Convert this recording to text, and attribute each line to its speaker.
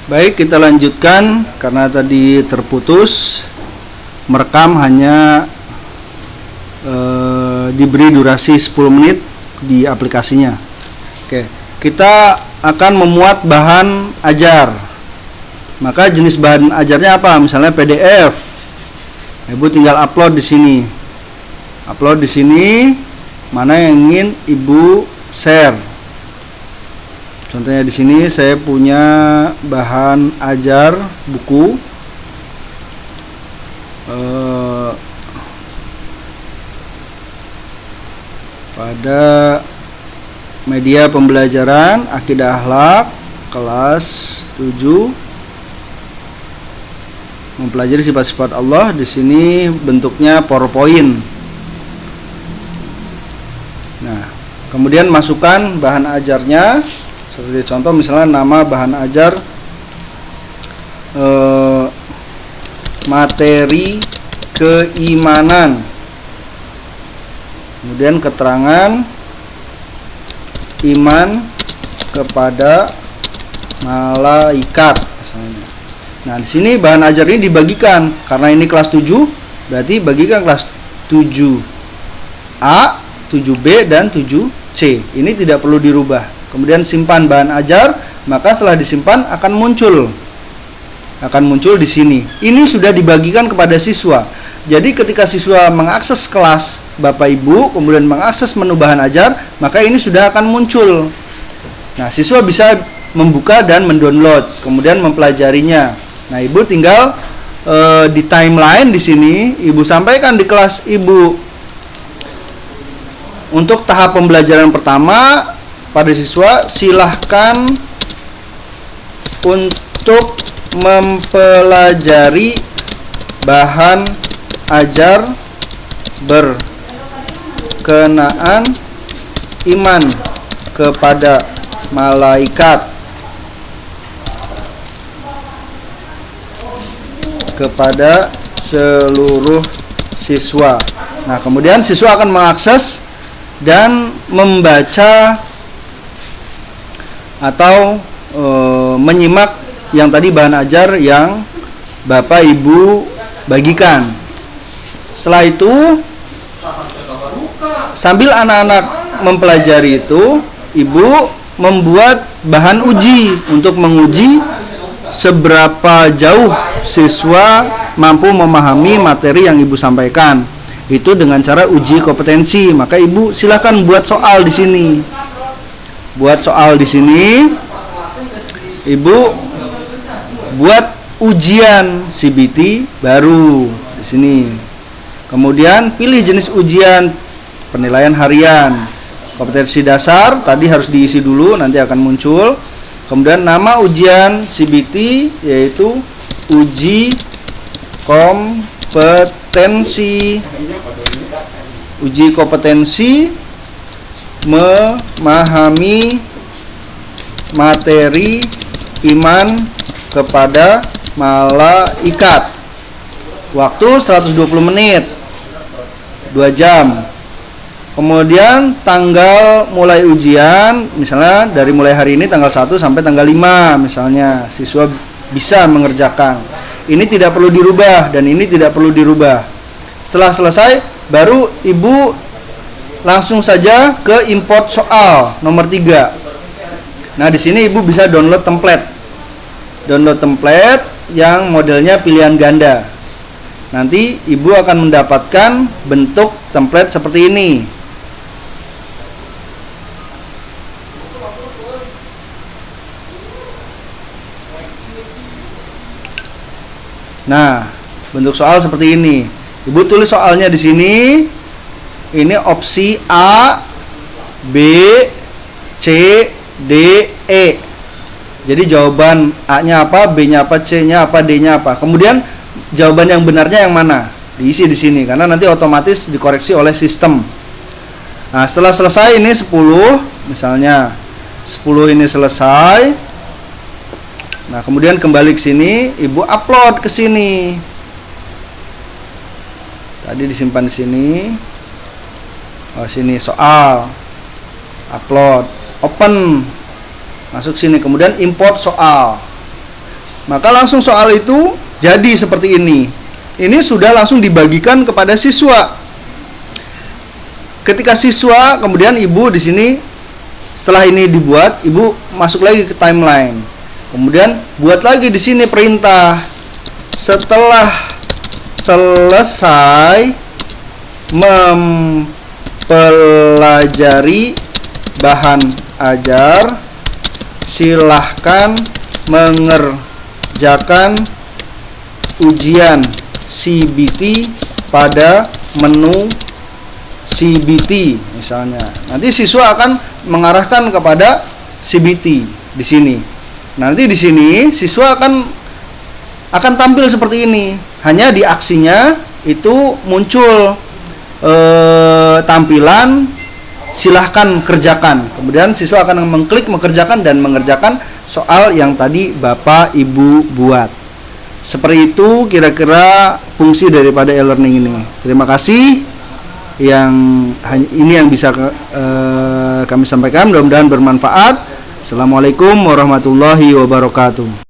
Speaker 1: Baik, kita lanjutkan karena tadi terputus. Merekam hanya diberi durasi 10 menit di aplikasinya. Oke, kita akan memuat bahan ajar. Maka jenis bahan ajarnya apa? Misalnya PDF. Ibu tinggal upload di sini. Upload di sini mana yang ingin Ibu share. Contohnya di sini saya punya bahan ajar buku pada media pembelajaran akidah akhlak kelas 7, mempelajari sifat-sifat Allah. Di sini bentuknya PowerPoint. Nah, kemudian masukkan bahan ajarnya. Seperti contoh misalnya nama bahan ajar materi keimanan, kemudian keterangan iman kepada malaikat misalnya. Nah, di sini bahan ajar ini dibagikan karena ini kelas 7, berarti bagikan kelas 7A, 7B dan 7C. Ini tidak perlu dirubah. Kemudian simpan bahan ajar, maka setelah disimpan akan muncul di sini. Ini sudah dibagikan kepada siswa. Jadi ketika siswa mengakses kelas Bapak Ibu, kemudian mengakses menu bahan ajar, maka ini sudah akan muncul. Nah, siswa bisa membuka dan mendownload, kemudian mempelajarinya. Nah, Ibu tinggal di timeline di sini, Ibu sampaikan di kelas Ibu. Untuk tahap pembelajaran pertama, pada siswa silahkan untuk mempelajari bahan ajar berkenaan iman kepada malaikat kepada seluruh siswa. Nah, kemudian siswa akan mengakses dan membaca atau menyimak yang tadi bahan ajar yang Bapak Ibu bagikan. Setelah itu, sambil anak-anak mempelajari itu, Ibu membuat bahan uji untuk menguji seberapa jauh siswa mampu memahami materi yang Ibu sampaikan. Itu dengan cara uji kompetensi. Maka Ibu silakan buat soal di sini. Buat soal di sini, Ibu buat ujian CBT baru di sini. Kemudian pilih jenis ujian, penilaian harian, kompetensi dasar tadi harus diisi dulu, nanti akan muncul. Kemudian nama ujian CBT yaitu uji kompetensi. Uji kompetensi memahami materi iman kepada malaikat. Waktu 120 menit, 2 jam. Kemudian tanggal mulai ujian, misalnya dari mulai hari ini tanggal 1 sampai tanggal 5 misalnya, siswa bisa mengerjakan. Ini tidak perlu dirubah dan ini tidak perlu dirubah. Setelah selesai, baru Ibu langsung saja ke import soal nomor 3. Nah, di sini Ibu bisa download template. Download template yang modelnya pilihan ganda. Nanti Ibu akan mendapatkan bentuk template seperti ini. Nah, bentuk soal seperti ini. Ibu tulis soalnya di sini. Ini opsi A, B, C, D, E. Jadi jawaban A-nya apa, B-nya apa, C-nya apa, D-nya apa. Kemudian jawaban yang benarnya yang mana? Diisi di sini karena nanti otomatis dikoreksi oleh sistem. Nah, setelah selesai ini 10, misalnya 10 ini selesai. Nah, kemudian kembali ke sini, Ibu upload ke sini. Tadi disimpan di sini. Oh, sini soal. Upload, open. Masuk sini, kemudian import soal. Maka langsung soal itu jadi seperti ini. Ini sudah langsung dibagikan kepada siswa. Ketika siswa, kemudian ibu di sini setelah ini dibuat, ibu masuk lagi ke timeline. Kemudian buat lagi di sini perintah. Setelah selesai mempelajari bahan ajar, silahkan mengerjakan ujian CBT pada menu CBT misalnya. Nanti siswa akan mengarahkan kepada CBT di sini. Nanti di sini siswa akan tampil seperti ini. Hanya di aksinya itu muncul tampilan silahkan kerjakan. Kemudian siswa akan mengklik mengerjakan dan mengerjakan soal yang tadi Bapak Ibu buat. Seperti itu kira-kira fungsi daripada e-learning ini. Terima kasih. Ini yang bisa kami sampaikan, mudah-mudahan bermanfaat. Assalamualaikum warahmatullahi wabarakatuh.